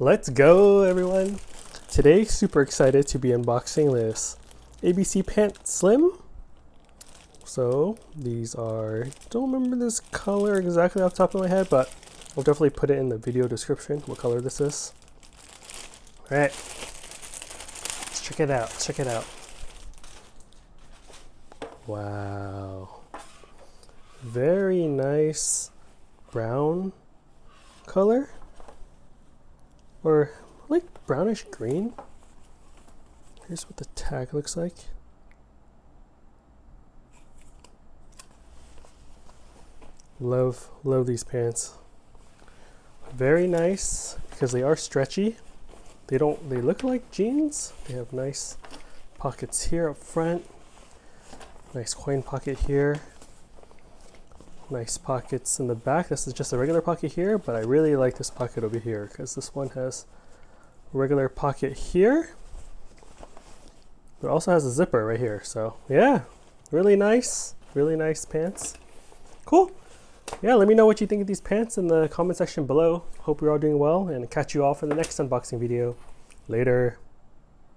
Let's go, everyone. Today, super excited to be unboxing this ABC Pant Slim. So these are, don't remember this color exactly off the top of my head, but I'll definitely put it in the video description what color this is. All right, let's check it out, check it out. Wow, very nice brown color, or like brownish green. Here's what the tag looks like. Love these pants. Very nice because they are stretchy. They look like jeans. They have nice pockets here up front. Nice coin pocket here. Nice pockets in the back. This is just a regular pocket here, but I really like this pocket over here because this one has a regular pocket here, but also has a zipper right here. So yeah, really nice pants. Cool. Yeah, let me know what you think of these pants in the comment section below. Hope you're all doing well, and catch you all for the next unboxing video. Later.